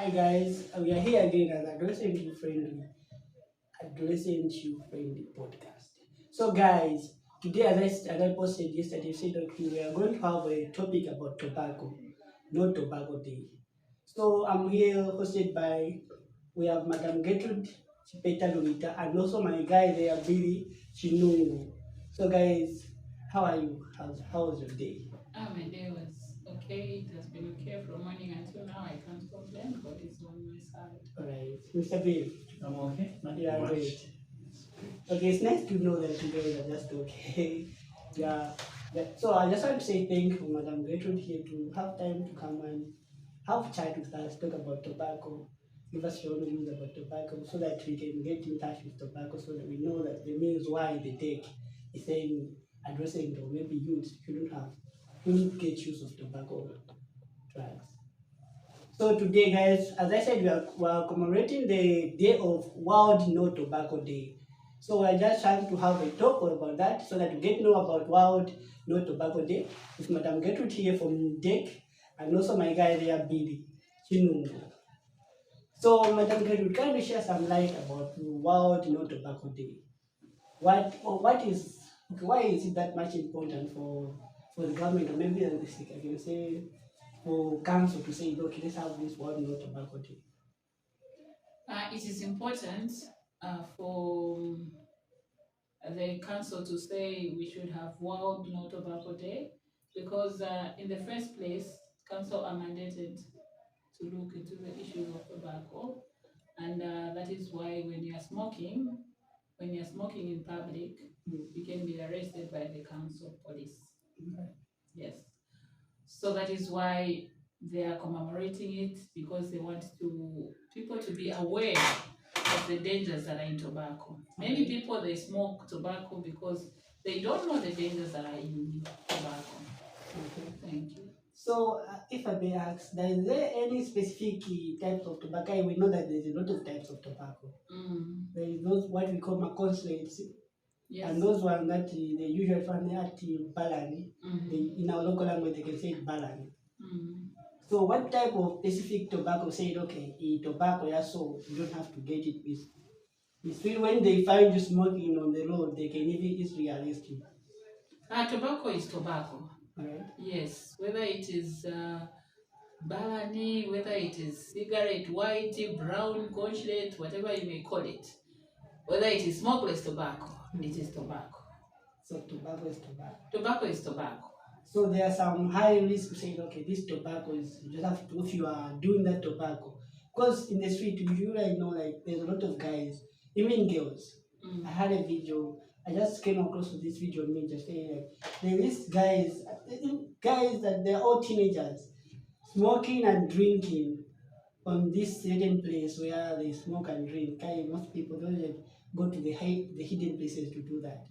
Hi guys, we are here again as adolescent you friendly podcast. So guys, today as I posted yesterday, said okay, we are going to have a topic about tobacco, no tobacco day. So I'm here hosted by we have Madam Gertrude Chipeta Lurita and also my guy there, Billy Chinungu. So guys, how are you? How was your day? My day was okay. It has been okay from morning until now. I can't complain. God is on my side. Alright, Mr. Bill. I'm okay. Not Yeah, too much. great. Okay, it's nice to know that you guys are just okay. yeah. So I just want to say thank you, Madam Gertrude, here to have time to come and have a chat with us, talk about tobacco, give us your own views about tobacco, so that we can get in touch with tobacco, so that we know that the means why they take is saying addressing or maybe youth shouldn't get use of tobacco drugs. So today, guys, as I said, we are commemorating the day of World No Tobacco Day. So we're just trying to have a talk about that so that we get to know about World No Tobacco Day with Madam Gertrude here from DEC and also my guy there, Billy Chinungu. So Madam Gertrude, can you share some light about World No Tobacco Day? What is why is it that much important for the government or maybe I can say for council to say, okay, let's have this World No Tobacco Day? It is important for the council to say we should have World No Tobacco Day because, in the first place, council are mandated to look into the issue of tobacco, and that is why when you're smoking in public, you can be arrested by the council police. Yes. So that is why they are commemorating it because they want people to be aware of the dangers that are in tobacco. Many people they smoke tobacco because they don't know the dangers that are in tobacco. Okay. Thank you. So, if I may ask, is there any specific types of tobacco? We know that there's a lot of types of tobacco. There is those what we call maconsulates, Yes. and those ones that they usually find at Balani. In our local language, they can say it Balani. So, what type of specific tobacco said, okay, tobacco, yeah, so you don't have to get it with. It's really when they find you smoking on the road, they can even easily arrest you. Tobacco is tobacco. Alright. Yes, whether it is Balani, whether it is cigarette, white, brown, conchlet, whatever you may call it, whether it is smokeless tobacco, it is tobacco. So tobacco is tobacco. Tobacco is tobacco. So there are some high risk saying, okay, this tobacco is you just have to if you are doing that tobacco. Because in the street you usually know like there's a lot of guys, even girls. I had a video, I just came across with this video on me just saying like there's guys that they're all teenagers smoking and drinking on this certain place where they smoke and drink. Most people don't like, go to the hidden places to do that.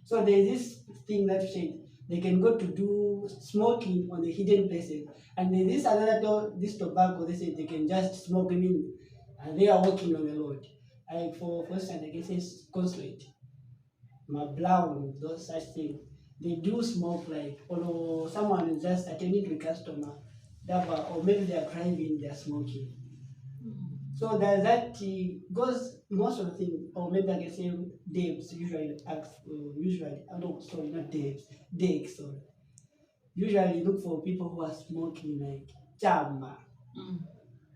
So there's this thing that said they can go to do smoking on the hidden places, and there's this this tobacco. They say they can just smoke. I mean, and they are walking on the road. Like for instance, I can say consulate, my brown, those such things. They do smoke like, or someone is just attending to a customer, or maybe they are driving, they are smoking. So there's that goes most of the thing, or maybe I can say Daves usually ask, no, sorry, not Daves, Dakes, sorry. Usually look for people who are smoking like chamba,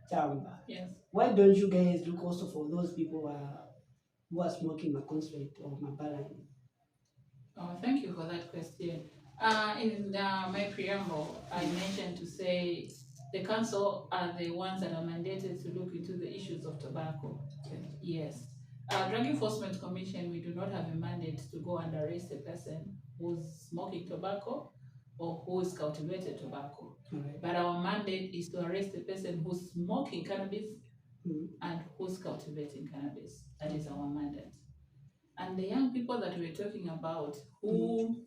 chamba. Yes. Why don't you guys look also for those people who are smoking my consulate or my balance? Oh, thank you for that question. In my preamble, I mentioned to say the council are the ones that are mandated to look into the issues of tobacco. Okay. Yes. Drug Enforcement Commission, we do not have a mandate to go and arrest a person who's smoking tobacco or who's cultivated tobacco. Alright. But our mandate is to arrest the person who's smoking cannabis and who's cultivating cannabis. That is our mandate. And the young people that we're talking about who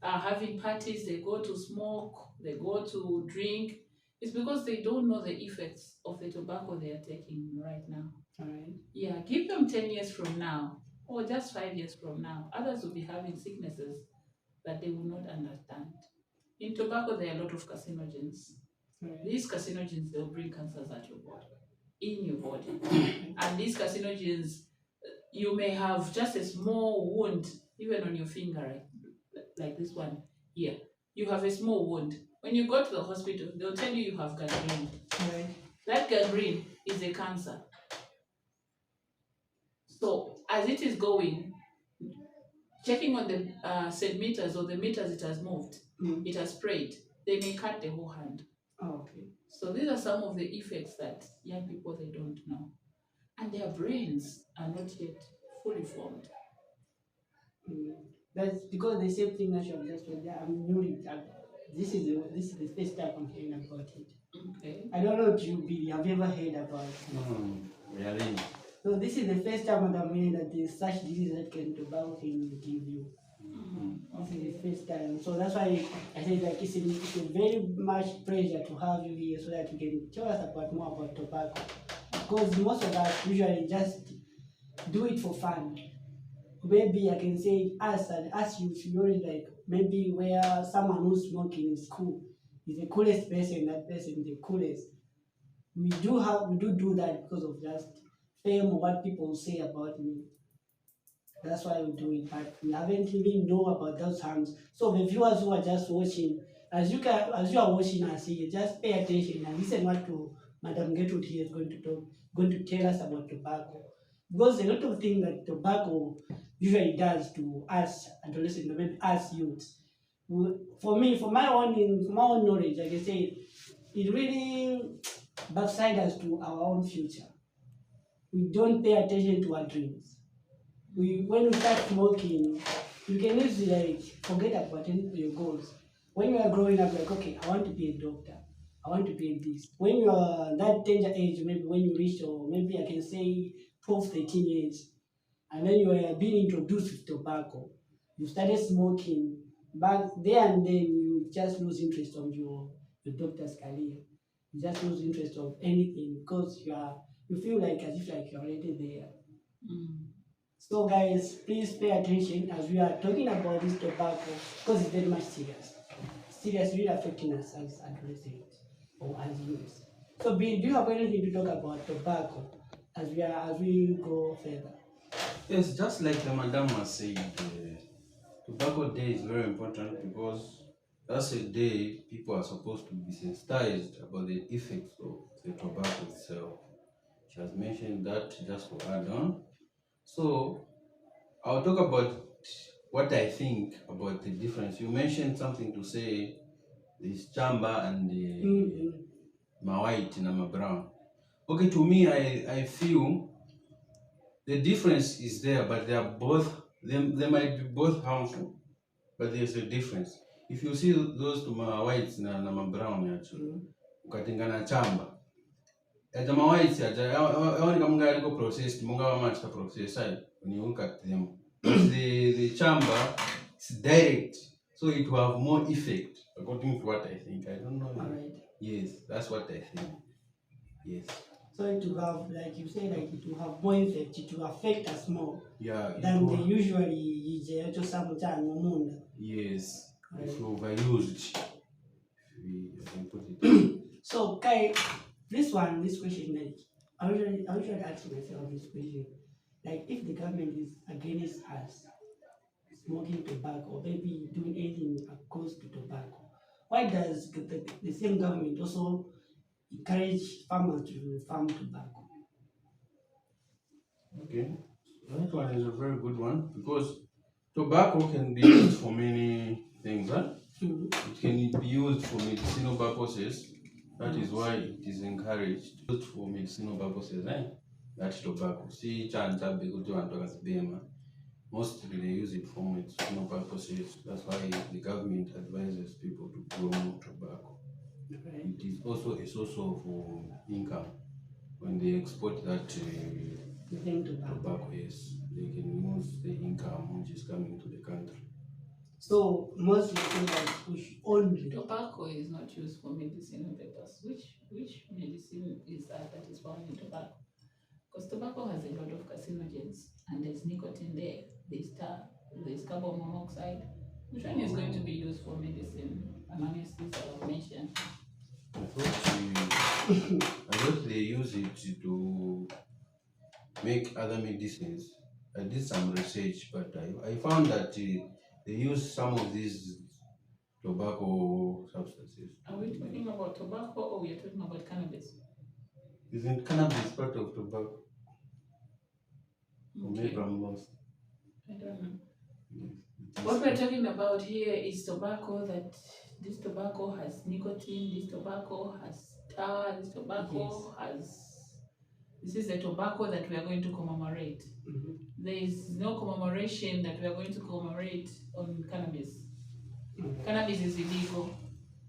are having parties, they go to smoke, they go to drink, it's because they don't know the effects of the tobacco they are taking right now. Alright. Yeah, give them 10 years from now or just 5 years from now. Others will be having sicknesses that they will not understand. In tobacco, there are a lot of carcinogens. These carcinogens, they'll bring cancers at your body, in your body. And these carcinogens, you may have just a small wound, even on your finger, right? Like this one here. You have a small wound. When you go to the hospital, they'll tell you have gangrene. Right. That gangrene is a cancer. So as it is going, checking on the centimeters or the meters it has moved, it has sprayed, they may cut the whole hand. Oh, okay. So these are some of the effects that young people, they don't know. And their brains are not yet fully formed. That's because the same thing that you have just told. Yeah, I'm newly. This is the first time I'm hearing about it. Okay. I don't know if you Billy, have you ever heard about it? Really? So this is the first time that I'm hearing that there's such disease that tobacco can give you. This is the first time. So that's why I said like it's a very much pleasure to have you here so that you can tell us about more about tobacco. Because most of us usually just do it for fun. Maybe I can say us and us youth, you already like maybe where someone who's smoking is cool. Is the coolest person, that person is the coolest. We do that because of just fame or what people say about me. That's why we do it, but we haven't even know about those harms. So the viewers who are just watching, as you are watching us here, just pay attention and listen what to Madam Gertrude here is going to tell us about tobacco. Because a lot of things that tobacco usually does to us adolescents, maybe us youths. For me, for my own knowledge, like I say, it really backside us to our own future. We don't pay attention to our dreams. When we start smoking, you can easily like forget about your goals. When you are growing up, like okay, I want to be a doctor, I want to be this. When you are that tender age, maybe when you reach or maybe I can say 12, 13 years, and then you are being introduced with tobacco, you started smoking. Back there and then you just lose interest of your doctor's career. You just lose interest of anything because you feel like as if like you're already there. So guys, please pay attention as we are talking about this tobacco because it's very much serious. Serious, really affecting us as adolescents or as youths. So do you have anything to talk about tobacco as we go further? Yes, just like the madam has said, Tobacco Day is very important because that's a day people are supposed to be sensitized about the effects of the tobacco itself. She has mentioned that just to add on. So I'll talk about what I think about the difference. You mentioned something to say this chamba and the my white and my brown. Okay, to me, I feel the difference is there, but they might be both harmful, but there's a difference. If you see those to my whites na my brown actually, ukatenga na chamba. At my whites, I only come go processed, munga much to process when you look at them. But the chamber is direct, so it will have more effect according to what I think. I don't know. All right. Yes, that's what I think. Yes. So it will have, like you say, like it will have more effect. It will affect us more Yeah. than they usually to sometimes mumunda. Yes. Right. If you overused, I can put it. So Kai, this question, like I usually ask myself this question, like if the government is against us smoking tobacco or maybe doing anything opposed to tobacco, why does the same government also encourage farmers to farm tobacco? Okay. That one is a very good one because tobacco can be used for many things. Huh? It can be used for medicinal purposes. That is why it is encouraged used for medicinal purposes. That tobacco. See, chanta bekuti wantu wakazibema. Mostly they use it for medicinal purposes. That's why the government advises people to grow more tobacco. Right. It is also a source of income when they export that tobacco. Yes, they can use the income which is coming to the country. So mostly say that we should only Tobacco is not used for medicinal purpose. Which medicine is that is found in tobacco? Because tobacco has a lot of carcinogens and there's nicotine there, there's carbon monoxide. Which one is going to be used for medicine amongst these that I've mentioned? I thought they use it to make other medicines. I did some research, but I found that they use some of these tobacco substances. Are we talking about tobacco or we are talking about cannabis? Isn't cannabis part of tobacco? Or Okay. maybe I'm lost. I don't know. Yes, it What is. we're talking about here is tobacco that this tobacco has nicotine, this tobacco has tar, this tobacco has. This is the tobacco that we are going to commemorate. Mhm. There is no commemoration that we are going to commemorate on cannabis. Okay. Cannabis is illegal.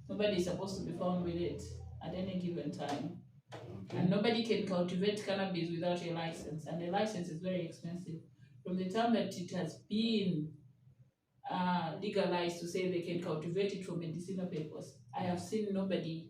Nobody is supposed to be found with it at any given time. And Okay. nobody can cultivate cannabis without a license. And the license is very expensive. From the time that it has been legalized to say they can cultivate it for medicinal purpose, I have seen nobody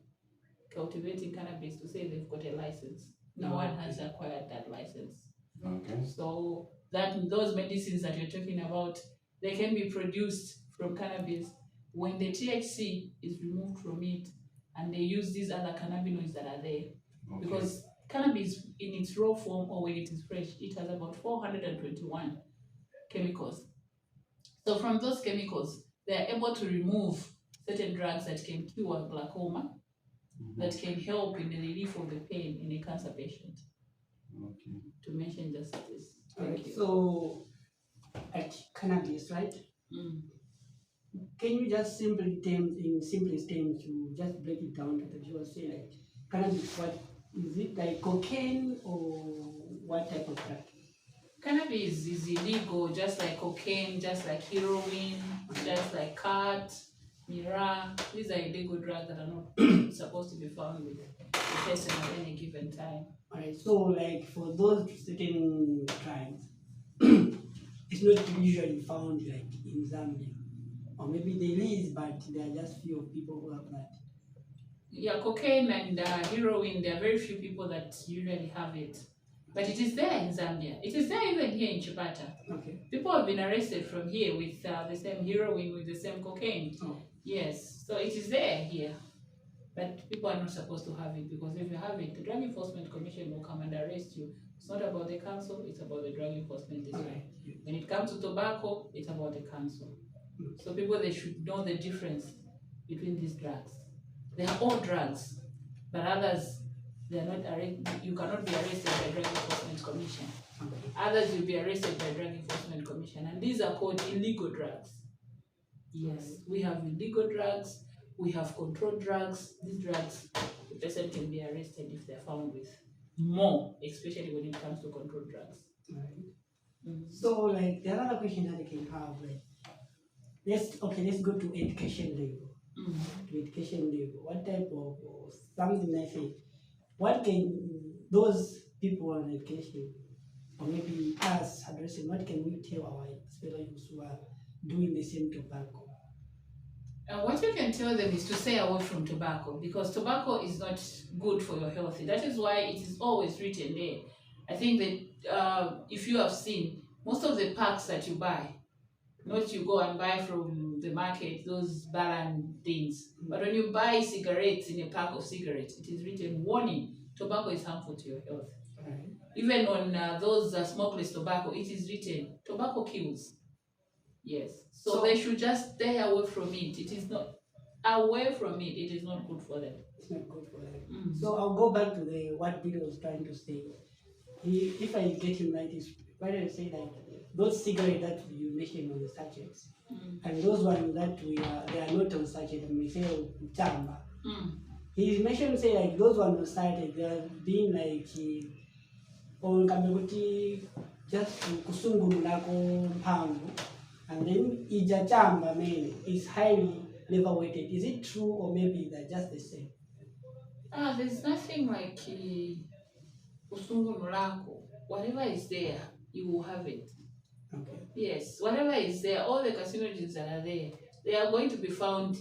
cultivating cannabis to say they've got a license. No one has acquired that license. Okay. So that those medicines that you're talking about, they can be produced from cannabis when the THC is removed from it, and they use these other cannabinoids that are there. Okay. Because cannabis in its raw form or when it is fresh, it has about 421 chemicals. So from those chemicals, they are able to remove certain drugs that can cure glaucoma, that can help in the relief of the pain in a cancer patient. Okay. To mention just this. Alright, Thank you. so at cannabis, right? Mm. Can you just in simplest terms, you just break it down to the viewers? Say like cannabis, what is it, like cocaine or what type of drug? Cannabis is illegal, just like cocaine, just like heroin, just like cat, mirror. These are illegal drugs that are not supposed to be found with the person at any given time. Alright, so like for those certain drugs, it's not usually found like in Zambia, or maybe there is, but there are just few people who have that. Yeah, cocaine and heroin, there are very few people that usually have it. But it is there in Zambia. It is there even here in Chipata. Okay. People have been arrested from here with the same heroin, with the same cocaine. Oh. Yes, so it is there here. But people are not supposed to have it, because if you have it, the Drug Enforcement Commission will come and arrest you. It's not about the council, it's about the Drug Enforcement District. Alright. When it comes to tobacco, it's about the council. So people, they should know the difference between these drugs. They are all drugs, but others, they are not arrested. You cannot be arrested by Drug Enforcement Commission. Others will be arrested by Drug Enforcement Commission, and these are called illegal drugs. Yes, we have illegal drugs, we have controlled drugs. These drugs, the person can be arrested if they're found with more, especially when it comes to controlled drugs. Right. So like the other question that you can have, like let's go to education level. To education level. What type of something I say, what can those people on education, or maybe us addressing, what can we tell our fellow youths who are doing the same tobacco? What you can tell them is to stay away from tobacco, because tobacco is not good for your health. That is why it is always written there. I think that if you have seen, most of the packs that you buy, not you go and buy from the market, those Balan things. But when you buy cigarettes in a pack of cigarettes, it is written, warning, tobacco is harmful to your health. Right. Even on those smokeless tobacco, it is written, tobacco kills. Yes. So they should just stay away from it. It is not away from it. It is not good for them. It's not good for them. So I'll go back to the what Peter was trying to say. If I get him right, is why did I say like those cigarettes that you mentioned on the sachets, and those ones that they are not on sachet, and we say chamba. He mentioned say like those ones on sachet, they are being like on kamekuti just kusungulako mpango, and then ija chamba man is highly level weighted. Is it true, or maybe they're just the same? There's nothing like usungu nulako. Whatever is there, you will have it. Okay. Yes, whatever is there, all the carcinogens that are there, they are going to be found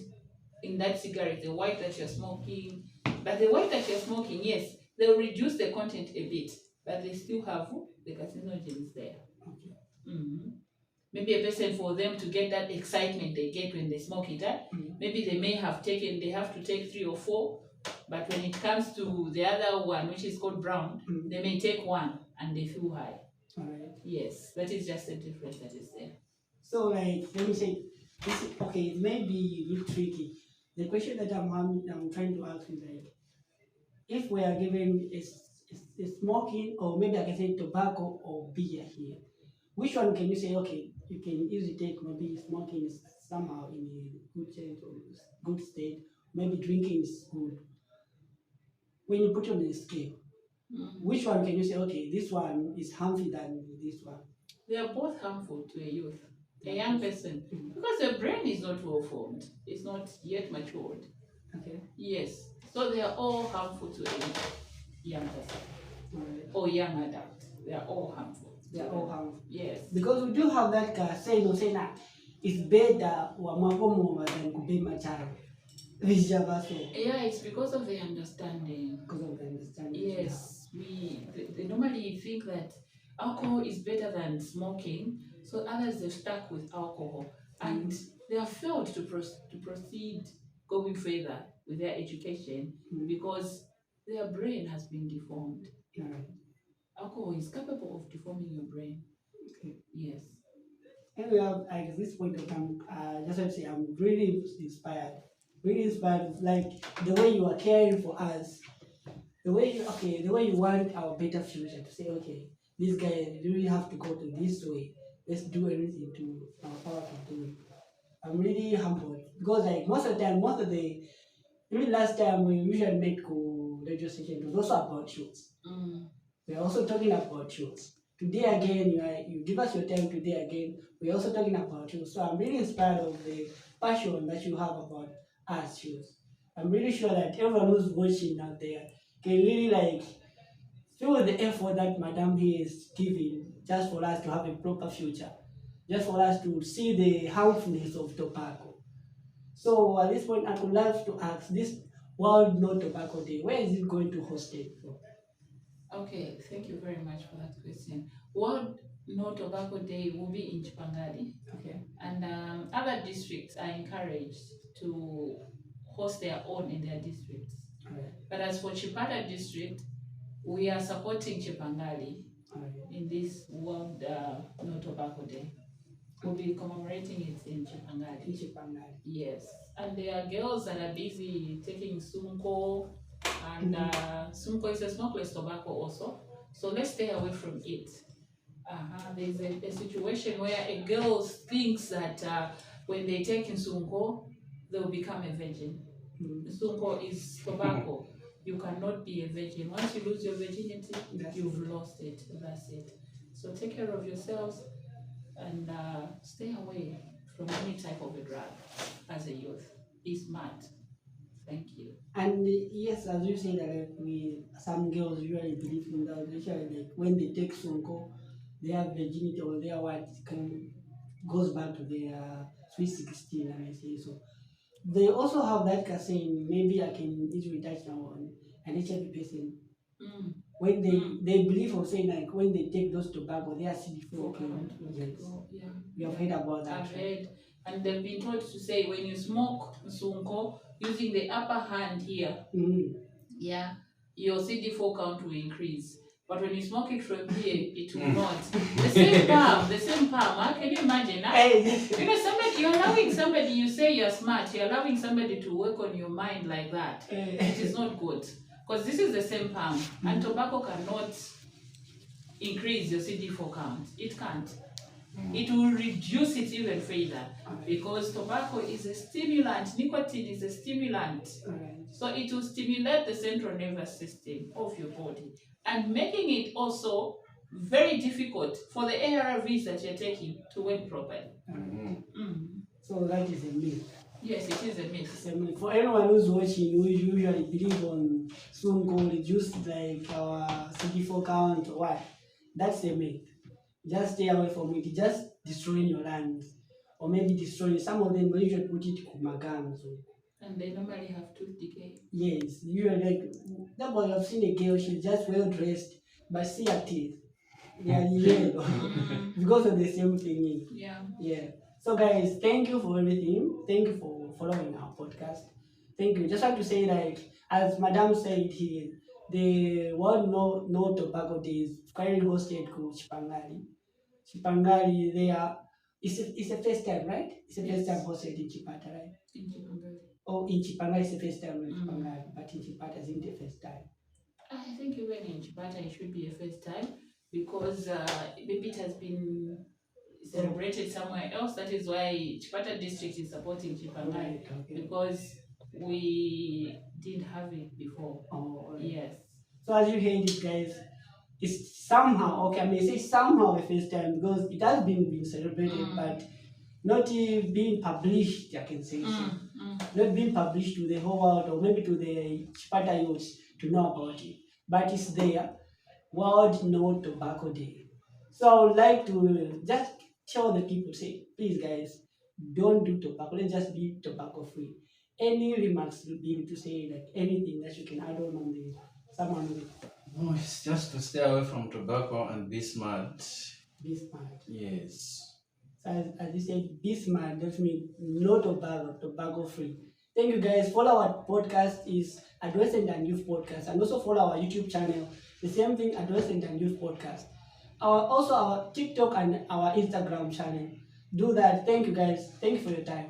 in that cigarette, the white that you're smoking. But the white that you're smoking, yes, they'll reduce the content a bit, but they still have the carcinogens there. Okay. Maybe a person, for them to get that excitement they get when they smoke it, maybe they have to take 3 or 4 But when it comes to the other one, which is called brown, Mm. they may take one and they feel high. Alright. Yes, that is just a difference that is there. So like let me say this okay, it may be a bit tricky. The question that I'm trying to ask is like if we are given a smoking or maybe I can say tobacco or beer here, which one can you say okay you can easily take maybe smoking is somehow in a good state or good state, maybe drinking is good. When you put it on the scale, which one can you say okay this one is harmful than this one? They are both harmful to a youth, a young person, because the brain is not well formed, it's not yet matured. Okay. Yes, so they are all harmful to a young person Alright. or young adult. They are all harmful. They are all harmful. Yes. Because we do have that saying, no, say that it's better wamakomo than kubima child. Vice versa. Yeah, it's because of the understanding. Because of the understanding. Yes, they normally think that alcohol is better than smoking, so others have stuck with alcohol and they have failed to proceed going further with their education because their brain has been deformed. Right. Alcohol is capable of deforming your brain. Okay. Yes. Anyway, at this point of time, just want to say I'm really inspired. Really inspired, like the way you are caring for us, the way you want our better future to say, okay, this guy really have to go to this way. Let's do everything to our power to do it. I'm really humbled because like most of the even last time we usually make radio station, it was also about youth. We're also talking about youth. Today again, you give us your time today again. We're also talking about you. So I'm really inspired of the passion that you have about us youth. I'm really sure that everyone who's watching out there can really like feel the effort that Madam here is giving just for us to have a proper future, just for us to see the harmfulness of tobacco. So at this point, I would love to ask this World No Tobacco Day, where is it going to host it from? Okay, thank you very much for that question. World No Tobacco Day will be in Chipangali. Okay. And other districts are encouraged to host their own in their districts. Alright. But as for Chipata district, we are supporting Chipangali in this World No Tobacco Day. We'll be commemorating it in Chipangali. Yes. And there are girls that are busy taking Sumko, and Sumko is a smokeless tobacco also. So let's stay away from it. There's a situation where a girl thinks that when they take Nsunko, they'll become a virgin. Nsunko is tobacco. You cannot be a virgin. Once you lose your virginity, you've lost it. That's it. So take care of yourselves and stay away from any type of a drug as a youth. Be smart. Thank you. And yes, as you say that some girls usually believe in that, usually like when they take Sonko, their virginity or their what goes back to their sweet 16, and I say so. They also have that saying, maybe I can easily touch now on an HIV person. When they believe or say like when they take those tobacco, they are CD4 count. Yes. Yeah. You have heard about that. I've heard. And they've been told to say when you smoke Sunko, using the upper hand here, yeah, your CD4 count will increase. But when you smoke it from here, it will not. The same palm. Can you imagine that? Because you're allowing somebody, you say you're smart, you're allowing somebody to work on your mind like that. It is not good. Because this is the same palm, and tobacco cannot increase your CD4 count. It can't. It will reduce it even further because tobacco is a stimulant, nicotine is a stimulant. So it will stimulate the central nervous system of your body and making it also very difficult for the ARVs that you're taking to work properly. So that is a myth. Yes, it is a myth. It's a myth. For anyone who's watching, who usually believe on soon going to reduce like our CD4 count or what, that's a myth. Just stay away from it. Just destroying your lungs, or maybe destroying some of them. But you should put it to magams. And they normally have tooth decay. Yes, usually like that boy. I've seen a girl. She's just well dressed, but see her teeth. They are yellow because of the same thing. Yeah. Yeah. So guys, thank you for everything. Thank you for following our podcast. Thank you. Just want to say, like, as Madam said here, the World No Tobacco Days currently hosted to Chipangali. Chipangali, it's a first time, right? It's a first time Yes, hosted in Chipata, right? in Chipangari. Oh, in Chipanga it's the first time in Mm. Chipangali, but in Chipata isn't the first time. I think even in Chipata it should be a first time because maybe it has been celebrated somewhere else. That is why Chipata district is supporting Chipangari Right, okay. because we didn't have it before. Oh, alright. Yes. So as you heard it, guys, it's somehow, okay, I may say somehow a first time because it has been celebrated, Mm. but not being published, I can say so. Not being published to the whole world or maybe to the Chipata youths to know about it. But it's there, World No Tobacco Day. So I would like to just tell the people, say, please guys, don't do tobacco, let's just be tobacco free. Any remarks you'll be able to say, like anything that you can add on the someone with No, it's just to stay away from tobacco and be smart. be smart. Yes. So as you said, be smart, that means no tobacco, tobacco free. Thank you guys. Follow our podcast is Adolescent and Youth Podcast, and also follow our YouTube channel. The same thing, Adolescent and Youth Podcast. Also our TikTok and our Instagram channel. Do that. Thank you guys. Thank you for your time.